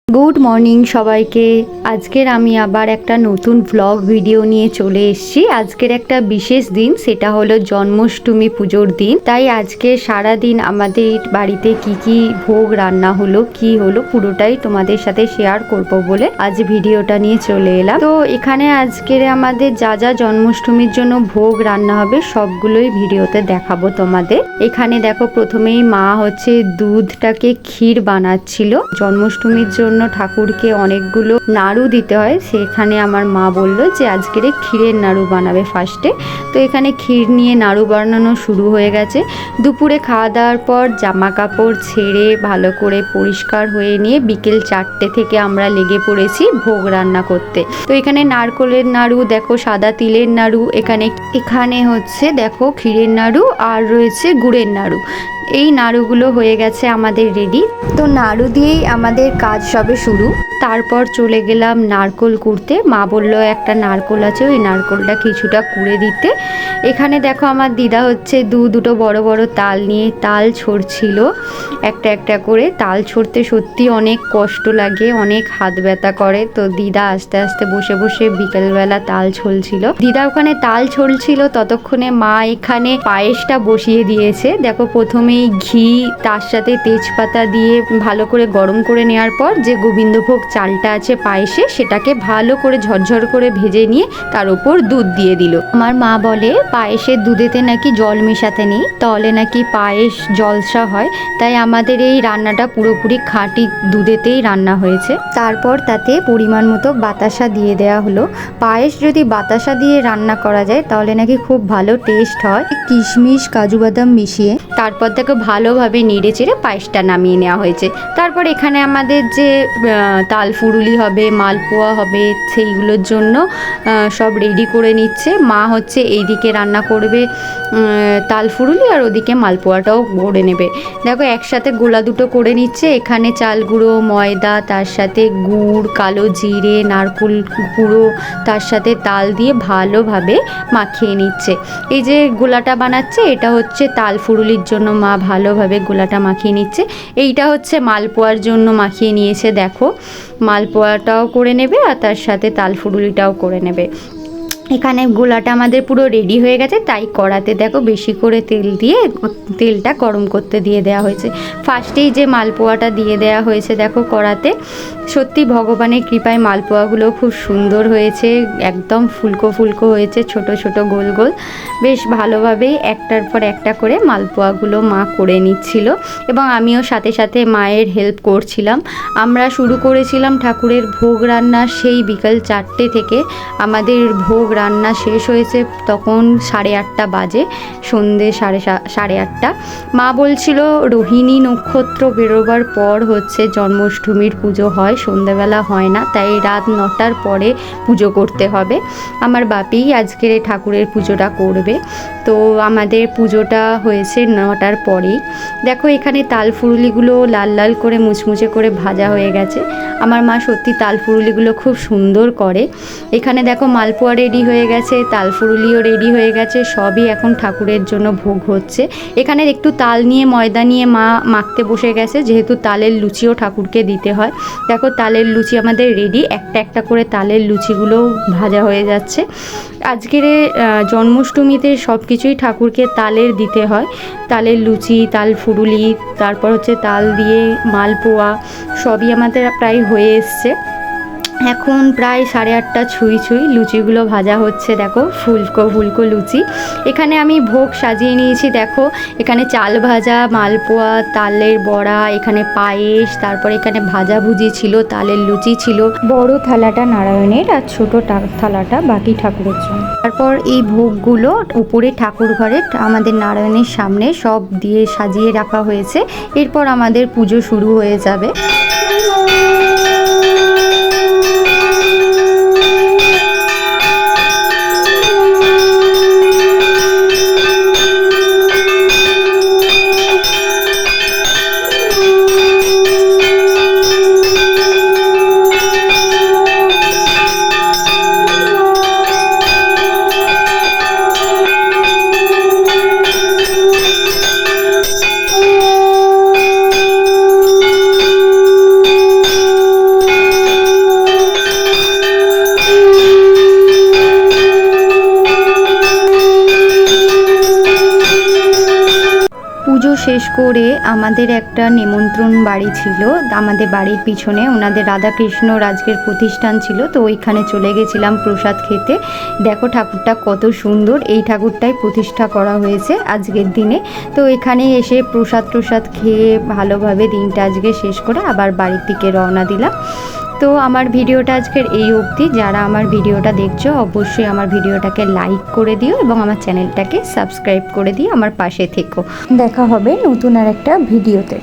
Good morning সবাইকে। আজকের আমি আবার একটা নতুন ব্লগ ভিডিও নিয়ে চলে এসেছি। আজকের একটা বিশেষ দিন, সেটা হলো জন্মাষ্টমী পুজোর দিন। তাই আজকে সারা দিন আমাদের বাড়িতে কি কি ভোগ রান্না হলো, কি হলো, পুরোটাই তোমাদের সাথে শেয়ার করব বলে আজ ভিডিওটা নিয়ে চলে এলাম। তো এখানে আজকের আমাদের যা যা জন্মাষ্টমীর জন্য ভোগ রান্না হবে সবগুলোই ভিডিওতে দেখাবো তোমাদের। এখানে দেখো, প্রথমেই মা হচ্ছে দুধটাকে ক্ষীর বানাচ্ছিল। জন্মাষ্টমীর জন্য ঠাকুরকে অনেকগুলো নাড়ু দিতে হয়, সেখানে আমার মা বলল যে আজকের ক্ষীরের নাড়ু বানাবে ফার্স্টে। তো এখানে ক্ষীর নিয়ে নাড়ু বানানো শুরু হয়ে গেছে। দুপুরে খাওয়া দাওয়ার পর জামা কাপড় ছেড়ে ভালো করে পরিষ্কার হয়ে নিয়ে বিকেল 4টে থেকে আমরা লেগে পড়েছি ভোগ রান্না করতে। তো এখানে নারকোলের নাড়ু, দেখো সাদা তিলের নাড়ু, এখানে হচ্ছে দেখো ক্ষীরের নাড়ু, আর রয়েছে গুড়ের নাড়ু। এই নাড়ুগুলো হয়ে গেছে আমাদের রেডি। তো নাড়ু দিয়েই আমাদের কাজ সবে শুরু। তারপর চলে গেলাম নারকোল কুড়তে। মা বলল একটা নারকোল আছে, ওই নারকোলটা কিছুটা কুড়ে দিতে। এখানে দেখো আমার দিদা হচ্ছে দুটো বড় বড় তাল নিয়ে তাল ছড়ছিল একটা একটা করে। তাল ছড়তে সত্যি অনেক কষ্ট লাগে, অনেক হাত ব্যথা করে। তো দিদা আস্তে আস্তে বসে বসে বিকেলবেলা তাল ছড়ছিল। দিদা ওখানে তাল ছড়ছিল, ততক্ষণে মা এখানে পায়েসটা বসিয়ে দিয়েছে। দেখো, প্রথমেই ঘি তার সাথে তেজপাতা দিয়ে ভালো করে গরম করে নেওয়ার পর যে গোবিন্দভোগ চালটা আছে পায়েসে, সেটাকে ভালো করে ঝরঝর করে ভেজে নিয়ে তার উপর দুধ দিয়ে দিল। আমার মা বলে পায়েসের দুধেতে নাকি জল মেশাতে নেই, তাহলে নাকি পায়েস জলসা হয়। তাই আমাদের এই রান্নাটা পুরোপুরি খাঁটি দুধেতেই রান্না হয়েছে। তারপর তাতে পরিমাণ মতো বাতাসা দিয়ে দেওয়া হলো। পায়েস যদি বাতাসা দিয়ে রান্না করা যায় তাহলে নাকি খুব ভালো টেস্ট হয়। কিশমিশ কাজু বাদাম মিশিয়ে তারপর থেকে ভালোভাবে নেড়ে চেড়ে পায়েসটা নামিয়ে নেওয়া হয়েছে। তারপর এখানে আমাদের যে তাল ফুরুলি হবে, মালপোয়া হবে, সেইগুলোর জন্য সব রেডি করে নিচ্ছে। মা হচ্ছে এইদিকে রান্না করবে তাল ফুরুলি, আর ওদিকে মালপোয়াটাও করে নেবে। দেখো একসাথে গোলা দুটো করে নিচ্ছে। এখানে চাল গুঁড়ো, ময়দা, তার সাথে গুড়, কালো জিরে, নারকেল গুঁড়ো, তার সাথে তাল দিয়ে ভালোভাবে মাখিয়ে নিচ্ছে। এই যে গোলাটা বানাচ্ছে, এটা হচ্ছে তাল ফুরুলির জন্য মা ভালোভাবে গোলাটা মাখিয়ে নিচ্ছে। এইটা হচ্ছে মালপোয়ার জন্য মাখিয়ে নিয়েছে। দেখো, মালপোয়াটাও করে নেবে আর তার সাথে তাল ফুরুলিটাও করে নেবে। এখানে গোলাটা আমাদের পুরো রেডি হয়ে গেছে। তাই কড়াতে দেখো বেশি করে তেল দিয়ে তেলটা গরম করতে দিয়ে দেওয়া হয়েছে। ফার্স্টেই যে মালপোয়াটা দিয়ে দেওয়া হয়েছে দেখো কড়াতে। সত্যি ভগবানের কৃপায় মালপোয়াগুলো খুব সুন্দর হয়েছে, একদম ফুলকো ফুলকো হয়েছে, ছোট ছোট গোল গোল। বেশ ভালোভাবেই একটার পর একটা করে মালপোয়াগুলো মা করে নিচ্ছিল, এবং আমিও সাথে সাথে মায়ের হেল্প করছিলাম। আমরা শুরু করেছিলাম ঠাকুরের ভোগ রান্না সেই বিকাল 4টে থেকে। আমাদের ভোগ রান্না শেষ হয়েছে তখন 8:30 বাজে, সন্ধে 8:30। মা বলছিল রোহিণী নক্ষত্র বেরোবার পর হচ্ছে জন্মাষ্টমীর পুজো হয়, সন্ধেবেলা হয় না, তাই রাত 9টার পরে পুজো করতে হবে। আমার বাপি আজকের ঠাকুরের পুজোটা করবে। তো আমাদের পুজোটা হয়েছে 9টার পরেই। দেখো এখানে তাল ফুরুলিগুলো লাল লাল করে মুচমুচে করে ভাজা হয়ে গেছে। আমার মা সত্যি তাল ফুরুলিগুলো খুব সুন্দর করে। এখানে দেখো মালপোয়া রেডি হয়ে গেছে, তাল ফুরুলিও রেডি হয়ে গেছে, সবই এখন ঠাকুরের জন্য ভোগ হচ্ছে। এখানে একটু তাল নিয়ে ময়দা নিয়ে মা মাখতে বসে গেছে, যেহেতু তালের লুচিও ঠাকুরকে দিতে হয়। দেখো তালের লুচি আমাদের রেডি, একটা একটা করে তালের লুচিগুলোও ভাজা হয়ে যাচ্ছে। আজকের জন্মাষ্টমীতে সব কিছুই ঠাকুরকে তালের দিতে হয়। তালের লুচি, তাল ফুরুলি, তারপর হচ্ছে তাল দিয়ে মালপোয়া, সবই আমাদের প্রায় হয়ে এসছে। এখন প্রায় 8:30 ছুঁই লুচিগুলো ভাজা হচ্ছে। দেখো ফুলকো ফুলকো লুচি। এখানে আমি ভোগ সাজিয়ে নিয়েছি। দেখো এখানে চাল ভাজা, মালপোয়া, তালের বড়া, এখানে পায়েস, তারপর এখানে ভাজাভুজি ছিল, তালের লুচি ছিল। বড় থালাটা নারায়ণের আর ছোট থালাটা বাকি ঠাকুরের জন্য। তারপর এই ভোগগুলো উপরে ঠাকুর ঘরে আমাদের নারায়ণের সামনে সব দিয়ে সাজিয়ে রাখা হয়েছে। এরপর আমাদের পুজো শুরু হয়ে যাবে। পুজো শেষ করে আমাদের একটা নিমন্ত্রণ বাড়ি ছিল আমাদের বাড়ির পিছনে, ওনাদের রাধাকৃষ্ণর আজকের প্রতিষ্ঠান ছিল, তো ওইখানে চলে গেছিলাম প্রসাদ খেতে। দেখো ঠাকুরটা কত সুন্দর, এই ঠাকুরটাই প্রতিষ্ঠা করা হয়েছে আজকের দিনে। তো এখানে এসে প্রসাদ খেয়ে ভালোভাবে দিনটা আজকে শেষ করে আবার বাড়ির দিকে রওনা দিলাম। তো আমার ভিডিওটা আজকের এই অবধি। যারা আমার ভিডিওটা দেখছো অবশ্যই আমার ভিডিওটাকে লাইক করে দিও এবং আমার চ্যানেলটাকে সাবস্ক্রাইব করে দিও, আমার পাশে থেকো। দেখা হবে নতুন আর একটা ভিডিওতে।